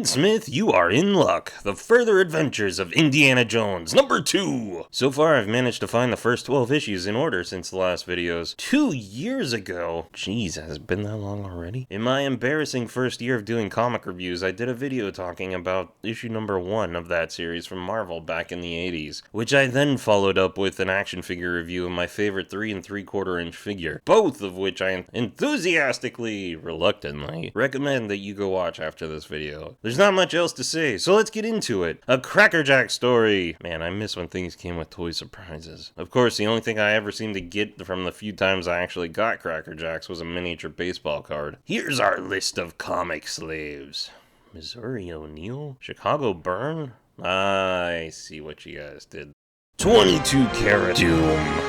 Smith, you are in luck. The Further Adventures of Indiana Jones, number 2. So far, I've managed to find the first 12 issues in order since the last videos. 2 years ago. Jeez, has it been that long already? In my embarrassing first year of doing comic reviews, I did a video talking about issue number 1 of that series from Marvel back in the 80s, which I then followed up with an action figure review of my favorite 3 3/4 inch figure, both of which I enthusiastically, reluctantly, recommend that you go watch after this video. There's not much else to say, so let's get into it. A Cracker Jack story. Man, I miss when things came with toy surprises. Of course, the only thing I ever seemed to get from the few times I actually got Cracker Jacks was a miniature baseball card. Here's our list of comic slaves. Missouri O'Neill? Chicago Burn? I see what you guys did. 22 Karat Doom.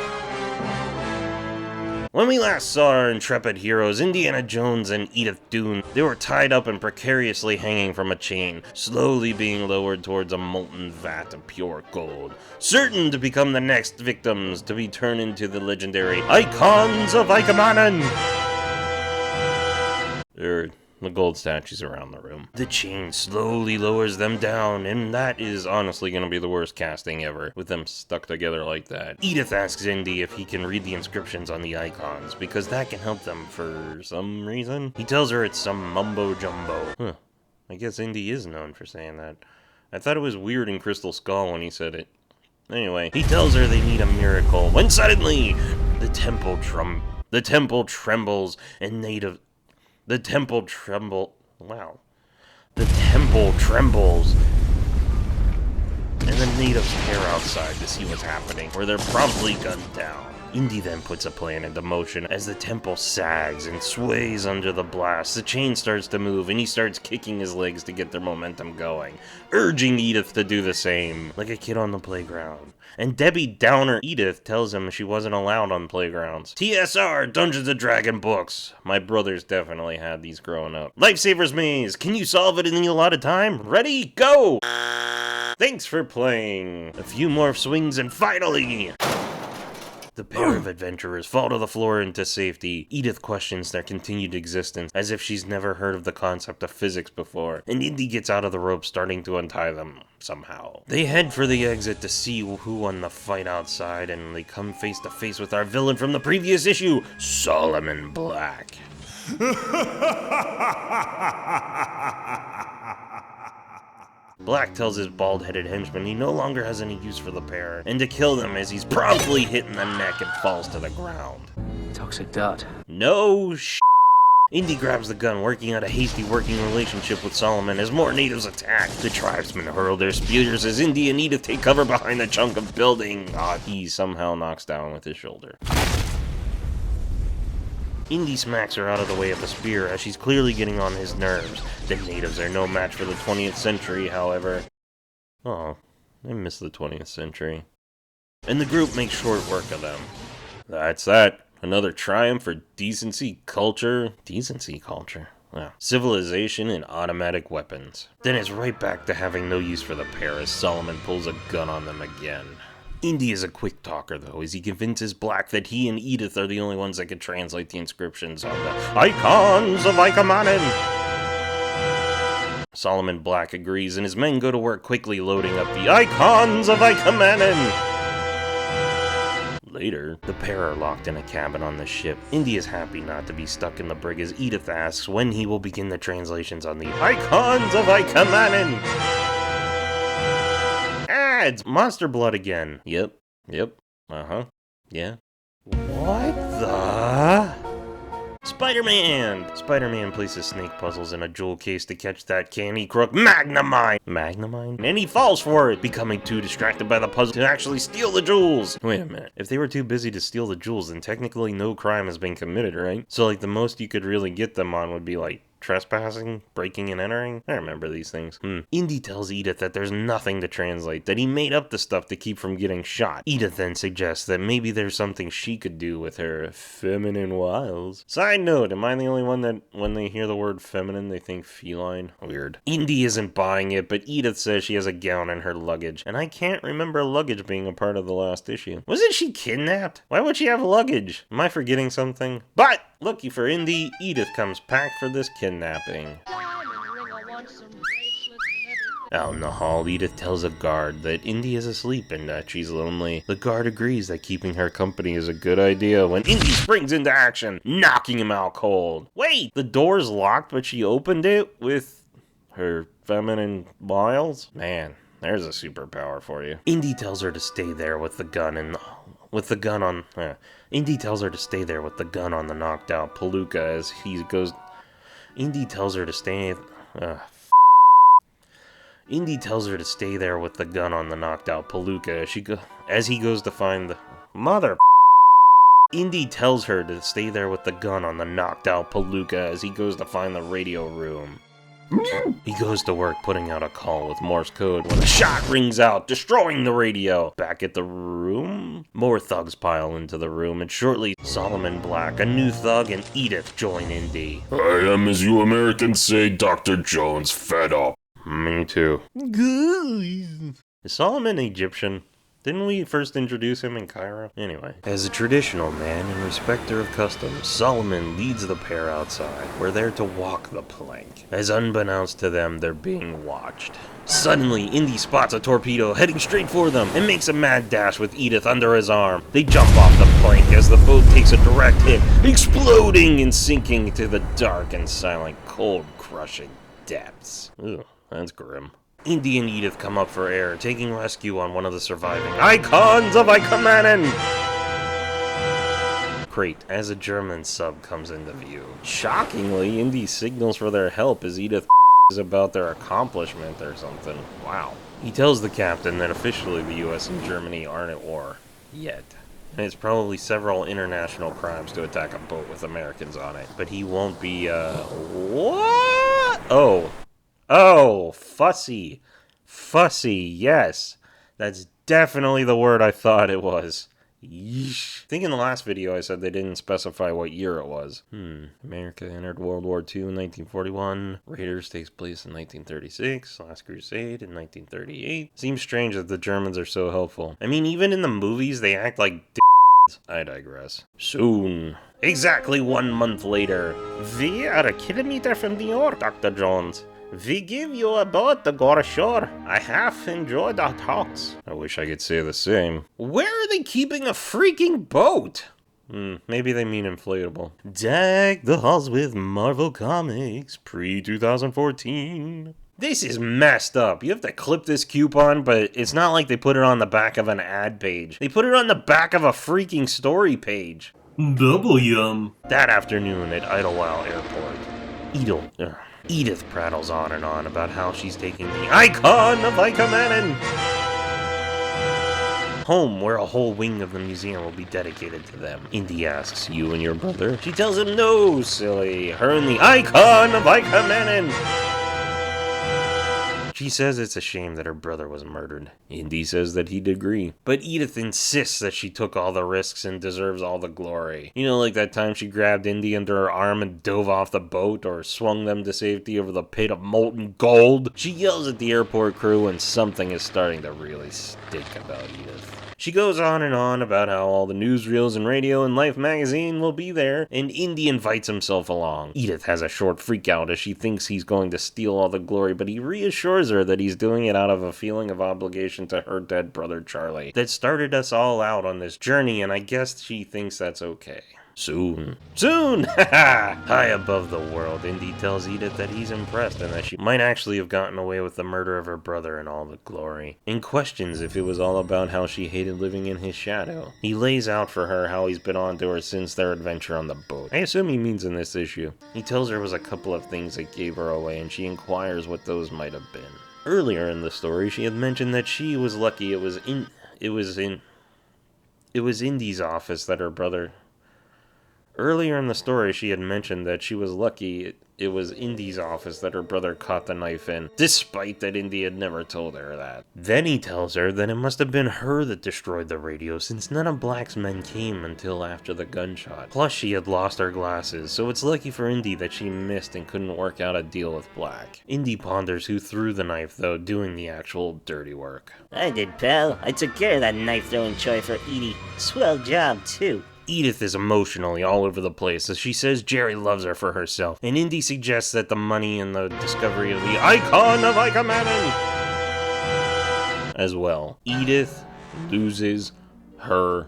When we last saw our intrepid heroes, Indiana Jones and Edith Dune, they were tied up and precariously hanging from a chain, slowly being lowered towards a molten vat of pure gold, certain to become the next victims to be turned into the legendary Icons of Icamanen! The gold statues around the room. The chain slowly lowers them down, and that is honestly going to be the worst casting ever, with them stuck together like that. Edith asks Indy if he can read the inscriptions on the icons, because that can help them for some reason. He tells her it's some mumbo-jumbo. Huh. I guess Indy is known for saying that. I thought it was weird in Crystal Skull when he said it. Anyway, he tells her they need a miracle, when suddenly, the temple trembles, and The temple trembles, and the natives tear outside to see what's happening, where they're promptly gunned down. Indy then puts a plan into motion as the temple sags and sways under the blast. The chain starts to move, and he starts kicking his legs to get their momentum going, urging Edith to do the same, like a kid on the playground. And Debbie Downer Edith tells him she wasn't allowed on playgrounds. TSR, Dungeons & Dragon books. My brothers definitely had these growing up. Lifesaver's Maze. Can you solve it in the allotted time? Ready? Go! Thanks for playing. A few more swings and finally... The pair of adventurers fall to the floor into safety. Edith questions their continued existence, as if she's never heard of the concept of physics before, and Indy gets out of the rope, starting to untie them, somehow. They head for the exit to see who won the fight outside, and they come face to face with our villain from the previous issue, Solomon Black. Black tells his bald-headed henchman he no longer has any use for the pair, and to kill them as he's promptly hit in the neck and falls to the ground. Toxic dart. No sh**. Indy grabs the gun, working out a hasty working relationship with Solomon as more natives attack. The tribesmen hurl their spears as Indy and Edith take cover behind the chunk of building. He somehow knocks down with his shoulder. Indy smacks her out of the way of the spear as she's clearly getting on his nerves. The natives are no match for the 20th century, however. Oh, I miss the 20th century. And the group makes short work of them. That's that. Another triumph for decency, culture. Decency, culture. Wow. Civilization and automatic weapons. Then it's right back to having no use for the pair as Solomon pulls a gun on them again. Indy is a quick talker, though, as he convinces Black that he and Edith are the only ones that can translate the inscriptions on the Icons of Icamanen. Solomon Black agrees, and his men go to work quickly loading up the Icons of Icamanen. Later, the pair are locked in a cabin on the ship. Indy is happy not to be stuck in the brig as Edith asks when he will begin the translations on the Icons of Icamanen. It's Monster Blood again. Yep. Yeah. What the? Spider-Man! Spider-Man places snake puzzles in a jewel case to catch that candy crook Magnemine! And he falls for it, becoming too distracted by the puzzle to actually steal the jewels! Wait a minute. If they were too busy to steal the jewels, then technically no crime has been committed, right? So like the most you could really get them on would be like trespassing, breaking and entering. I remember these things. Indy tells Edith that there's nothing to translate, that he made up the stuff to keep from getting shot. Edith then suggests that maybe there's something she could do with her feminine wiles. Side note, am I the only one that when they hear the word feminine, they think feline? Weird. Indy isn't buying it, but Edith says she has a gown in her luggage, and I can't remember luggage being a part of the last issue. Wasn't she kidnapped? Why would she have luggage? Am I forgetting something? But lucky for Indy, Edith comes packed for this kidnapping. Out in the hall, Edith tells a guard that Indy is asleep and that she's lonely. The guard agrees that keeping her company is a good idea when Indy springs into action, knocking him out cold. Wait, the door's locked, but she opened it with her feminine wiles? Man, there's a superpower for you. Indy tells her to stay there with the gun on the knocked out Palooka as he goes. Indy tells her to stay there with the gun on the knocked out Palooka as he goes to find the mother. Indy tells her to stay there with the gun on the knocked out Palooka as he goes to find the radio room. He goes to work putting out a call with Morse code when a shot rings out, destroying the radio. Back at the room, more thugs pile into the room, and shortly Solomon Black, a new thug, and Edith join Indy. I am, as you Americans say, Dr. Jones, fed up. Me too. Is Solomon Egyptian? Didn't we first introduce him in Cairo? Anyway. As a traditional man and respecter of customs, Solomon leads the pair outside, where they're to walk the plank. As unbeknownst to them, they're being watched. Suddenly, Indy spots a torpedo heading straight for them and makes a mad dash with Edith under his arm. They jump off the plank as the boat takes a direct hit, exploding and sinking to the dark and silent, cold, crushing depths. Ugh, that's grim. Indy and Edith come up for air, taking rescue on one of the surviving icons of Icamanen crate as a German sub comes into view. Shockingly, Indy signals for their help as Edith is about their accomplishment or something. Wow. He tells the captain that officially the US and Germany aren't at war. Yet. And it's probably several international crimes to attack a boat with Americans on it. But he won't be, what? Oh, fussy. Fussy, yes. That's definitely the word I thought it was. Yeesh. I think in the last video I said they didn't specify what year it was. America entered World War II in 1941. Raiders takes place in 1936. Last Crusade in 1938. Seems strange that the Germans are so helpful. I mean, even in the movies, they act like d***s. I digress. Soon. Exactly 1 month later. We are a kilometer from New York, Dr. Jones. We give you a boat to go ashore. I have enjoyed our talks. I wish I could say the same. Where are they keeping a freaking boat? Maybe they mean inflatable. Deck the halls with Marvel Comics pre-2014. This is messed up. You have to clip this coupon, but it's not like they put it on the back of an ad page. They put it on the back of a freaking story page. Double yum. That afternoon at Idlewild Airport. Edith prattles on and on about how she's taking the icon of Icamanen home, where a whole wing of the museum will be dedicated to them. Indy asks, you and your brother? She tells him, no, silly. Her and the icon of Icamanen. She says it's a shame that her brother was murdered. Indy says that he'd agree. But Edith insists that she took all the risks and deserves all the glory. You know, like that time she grabbed Indy under her arm and dove off the boat, or swung them to safety over the pit of molten gold. She yells at the airport crew, and something is starting to really stink about Edith. She goes on and on about how all the newsreels and radio and Life magazine will be there, and Indy invites himself along. Edith has a short freakout as she thinks he's going to steal all the glory, but he reassures her that he's doing it out of a feeling of obligation to her dead brother Charlie that started us all out on this journey, and I guess she thinks that's okay. Soon! High above the world, Indy tells Edith that he's impressed and that she might actually have gotten away with the murder of her brother and all the glory, and questions if it was all about how she hated living in his shadow. He lays out for her how he's been on to her since their adventure on the boat. I assume he means in this issue. He tells her it was a couple of things that gave her away, and she inquires what those might have been. Earlier in the story, she had mentioned that she was lucky it was Indy's office that her brother... Earlier in the story, she had mentioned that she was lucky it was Indy's office that her brother caught the knife in, despite that Indy had never told her that. Then he tells her that it must have been her that destroyed the radio, since none of Black's men came until after the gunshot. Plus, she had lost her glasses, so it's lucky for Indy that she missed and couldn't work out a deal with Black. Indy ponders who threw the knife, though, doing the actual dirty work. I did, pal. I took care of that knife-throwing choy for Edie. Swell job, too. Edith is emotionally all over the place as she says Jerry loves her for herself, and Indy suggests that the money and the discovery of the icon of Icamanen as well. Edith loses her.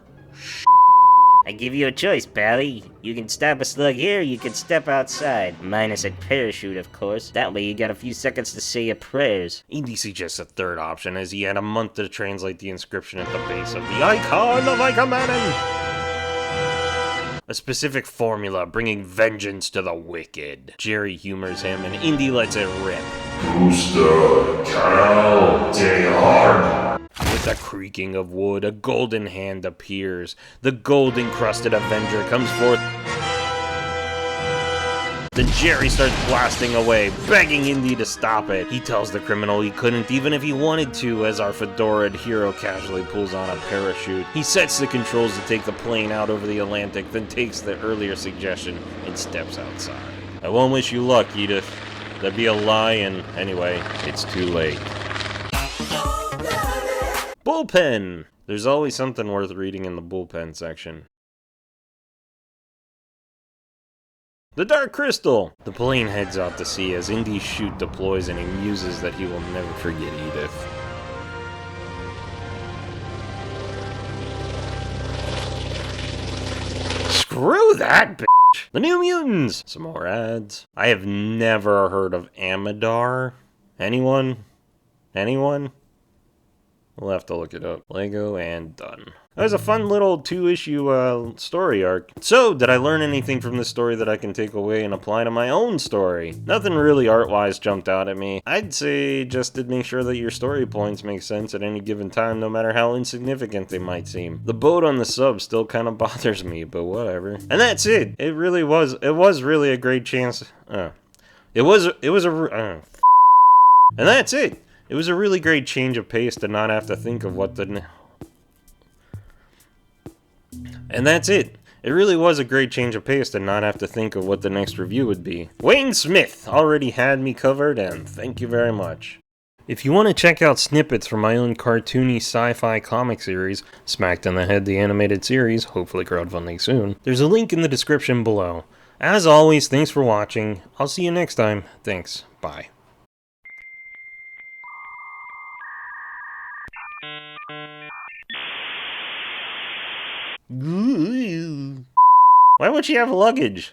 I give you a choice, Pally. You can stop a slug here, or you can step outside. Minus a parachute, of course. That way you got a few seconds to say your prayers. Indy suggests a third option, as he had a month to translate the inscription at the base of the icon of Icamanon. A specific formula bringing vengeance to the wicked. Jerry humors him, and Indy lets it rip. Gusta Cal de Hard. With a creaking of wood, a golden hand appears. The gold-encrusted Avenger comes forth. Then Jerry starts blasting away, begging Indy to stop it. He tells the criminal he couldn't even if he wanted to, as our fedoraed hero casually pulls on a parachute. He sets the controls to take the plane out over the Atlantic, then takes the earlier suggestion and steps outside. I won't wish you luck, Edith. That'd be a lie, and anyway, it's too late. Bullpen! There's always something worth reading in the bullpen section. The Dark Crystal! The plane heads out to sea as Indy's chute deploys, and he muses that he will never forget Edith. Screw that bitch! The New Mutants! Some more ads. I have never heard of Amadar. Anyone? Anyone? We'll have to look it up. Lego and done. That was a fun little 2-issue story arc. So, did I learn anything from this story that I can take away and apply to my own story? Nothing really art-wise jumped out at me. I'd say just to make sure that your story points make sense at any given time, no matter how insignificant they might seem. The boat on the sub still kind of bothers me, but whatever. And that's it. It was really a great chance. And that's it. It was a really great change of pace to not have to think of what the... And that's it. It really was a great change of pace to not have to think of what the next review would be. Wayne Smith already had me covered, and thank you very much. If you want to check out snippets from my own cartoony sci-fi comic series, Smacked in the Head the Animated Series, hopefully crowdfunding soon, there's a link in the description below. As always, thanks for watching. I'll see you next time. Thanks. Bye. Why would she have luggage?